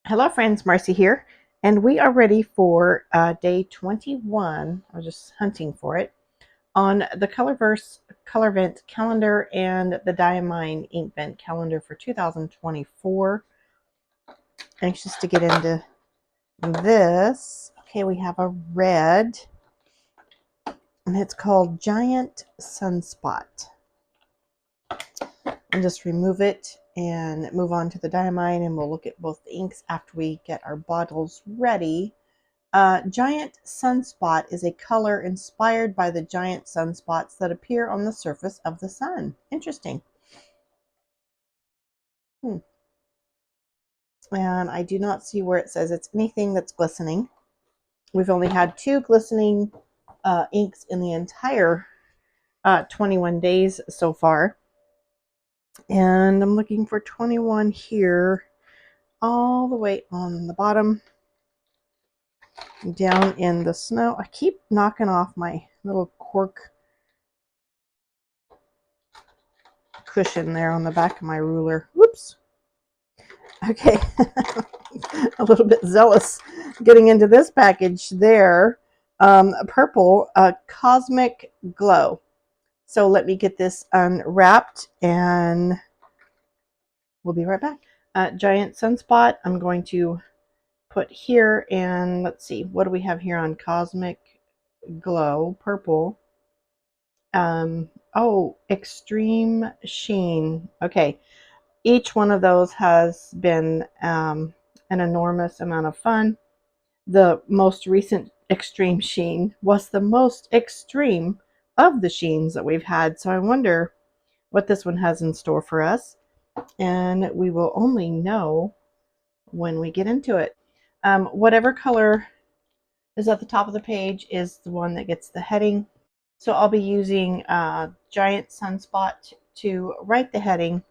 Hello friends, Marcy here, and we are ready for day 21. I was just hunting for it on the Colorverse Colorvent calendar and the Diamine Inkvent calendar for 2024. Anxious to get into this. Okay, we have a red, and it's called Giant Sunspot. And just remove it and move on to the Diamine, and we'll look at both the inks after we get our bottles ready. Giant sunspot is a color inspired by the giant sunspots that appear on the surface of the sun. Interesting. And I do not see where it says it's anything that's glistening. We've only had 2 glistening inks in the entire 21 days so far. And I'm looking for 21 here, all the way on the bottom, down in the snow. I keep knocking off my little cork cushion there on the back of my ruler. Whoops. Okay. A little bit zealous getting into this package there. Purple, Cosmic Glow. So let me get this unwrapped and we'll be right back. Giant Sunspot, I'm going to put here, and let's see, what do we have here on Cosmic Glow? Purple. Oh, Extreme Sheen. Okay. Each one of those has been an enormous amount of fun. The most recent Extreme Sheen was the most extreme of the sheens that we've had. So I wonder what this one has in store for us. And we will only know when we get into it. Whatever color is at the top of the page is the one that gets the heading. So I'll be using Giant Sunspot to write the heading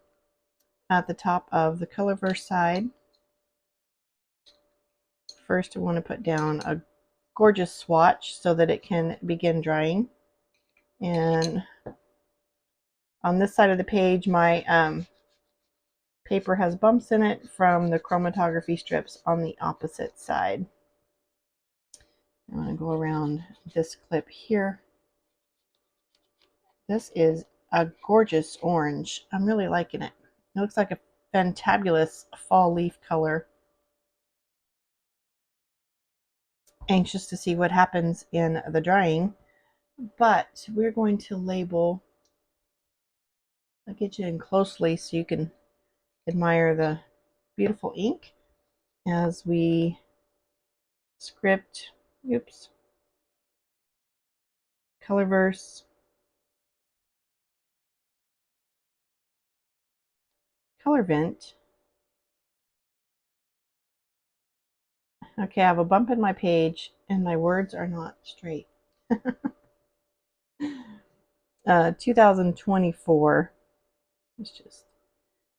at the top of the Colorverse side. First, I want to put down a gorgeous swatch so that it can begin drying. And on this side of the page, my paper has bumps in it from the chromatography strips on the opposite side. I'm going to go around this clip here. This is a gorgeous orange. I'm really liking it. It looks like a fantabulous fall leaf color. Anxious to see what happens in the drying, but we're going to label. I'll get you in closely so you can admire the beautiful ink as we script, Colorverse Colorvent. Okay, I have a bump in my page and my words are not straight. 2024. Let's just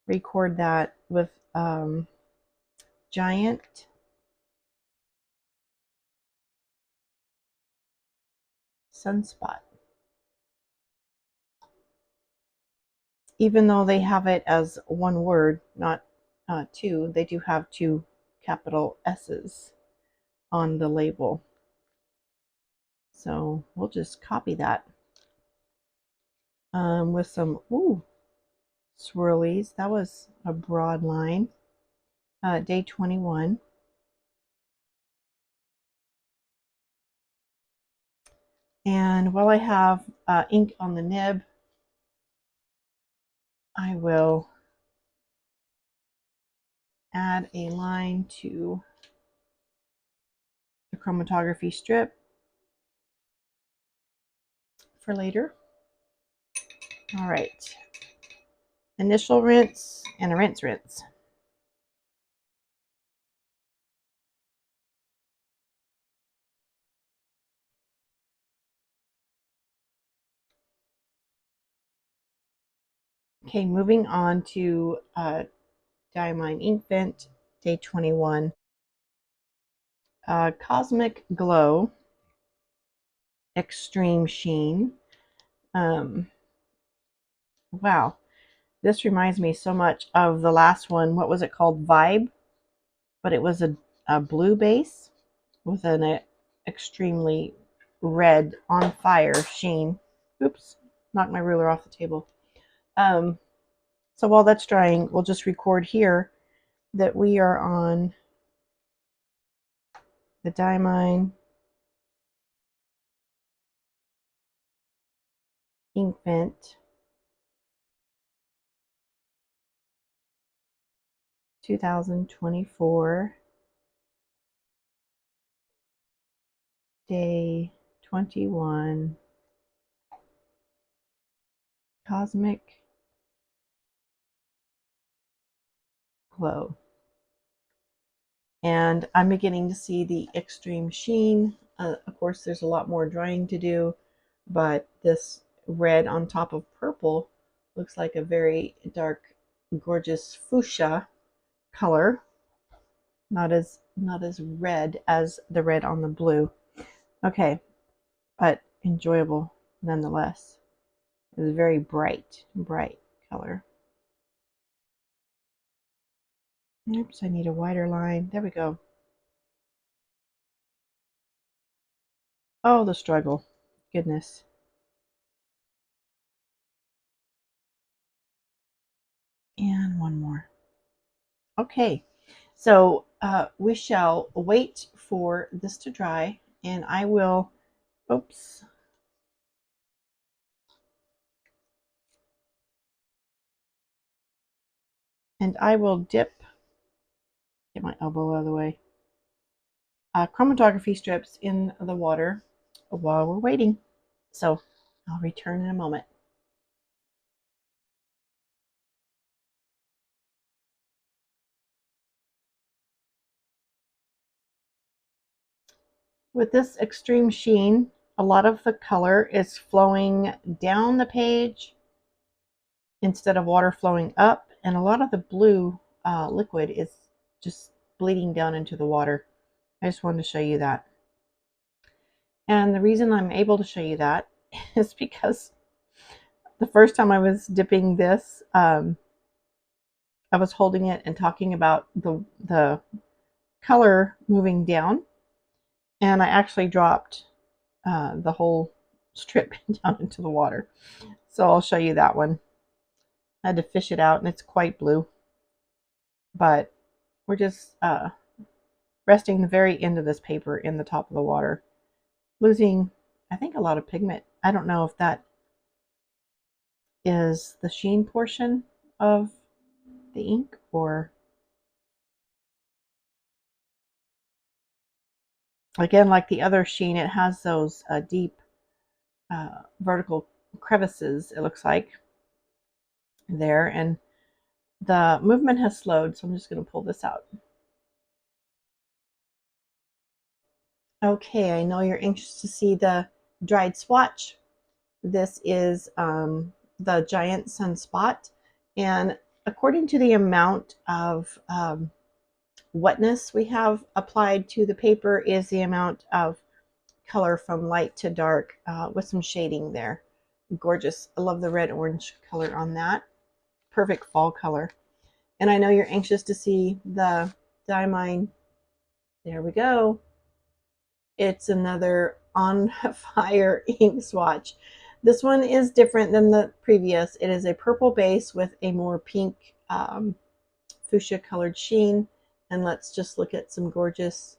record that with Giant Sunspot. Even though they have it as one word, not 2, they do have 2 capital S's on the label. So we'll just copy that with some swirlies. That was a broad line. Day 21. And while I have ink on the nib, I will add a line to the chromatography strip for later. All right. Initial rinse and a rinse. Okay, moving on to Diamine Inkvent, day 21. Cosmic Glow, Extreme Sheen. Wow, this reminds me so much of the last one. What was it called? Vibe? but it was a blue base with an extremely red on fire sheen. Oops, knocked my ruler off the table. So while that's drying, we'll just record here that we are on the Diamine Inkvent 2024 day 21 Cosmic Glow. And I'm beginning to see the extreme sheen. Of course, there's a lot more drying to do, but this red on top of purple looks like a very dark, gorgeous fuchsia color. Not as red as the red on the blue. Okay, but enjoyable nonetheless. It's a very bright color. Oops, I need a wider line. There we go. Oh, the struggle. Goodness. And one more. Okay, so we shall wait for this to dry, and I will, oops. And I will dip, get my elbow out of the way, chromatography strips in the water while we're waiting. So I'll return in a moment. With this extreme sheen, a lot of the color is flowing down the page instead of water flowing up, and a lot of the blue liquid is just bleeding down into the water. I just wanted to show you that. And the reason I'm able to show you that is because the first time I was dipping this, I was holding it and talking about the color moving down, and I actually dropped the whole strip down into the water. So I'll show you that one. I had to fish it out, and it's quite blue. But we're just resting the very end of this paper in the top of the water, losing, I think, a lot of pigment. I don't know if that is the sheen portion of the ink, or again, like the other sheen, it has those deep vertical crevices, it looks like, there, and the movement has slowed, so I'm just going to pull this out. Okay, I know you're anxious to see the dried swatch. This is the Giant Sunspot, and according to the amount of wetness we have applied to the paper is the amount of color from light to dark with some shading there. Gorgeous. I love the red orange color on that. Perfect fall color. And I know you're anxious to see the Diamine. There we go. It's another on fire ink swatch. This one is different than the previous. It is a purple base with a more pink fuchsia colored sheen. And let's just look at some gorgeous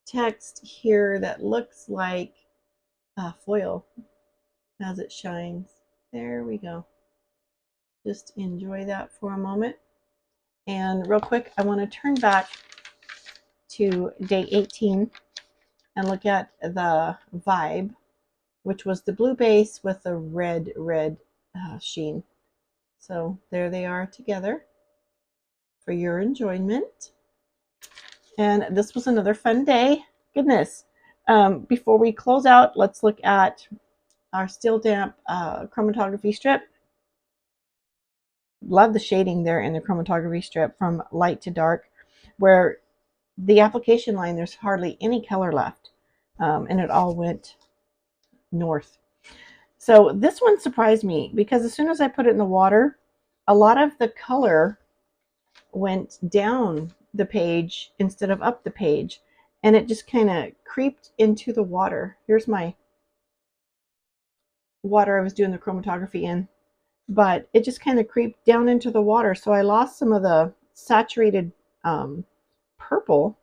text here that looks like foil as it shines. There we go. Just enjoy that for a moment. And real quick, I want to turn back to day 18 and look at the Vibe, which was the blue base with the red sheen. So there they are together for your enjoyment. And this was another fun day. Goodness. Before we close out, let's look at our Still Damp chromatography strip. Love the shading there in the chromatography strip from light to dark, where the application line, there's hardly any color left, and it all went north. So this one surprised me because as soon as I put it in the water, a lot of the color went down the page instead of up the page, and it just kind of creeped into the water. Here's my water I was doing the chromatography in, but it just kind of creeped down into the water, so I lost some of the saturated purple,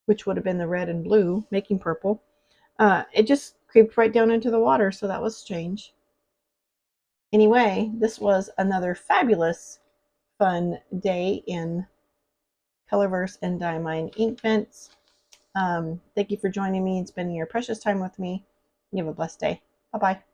which would have been the red and blue making purple. It just creeped right down into the water, so that was strange. Anyway, this was another fabulous, fun day in Colorverse and Diamine Inkvent. Thank you for joining me and spending your precious time with me. You have a blessed day. Bye-bye.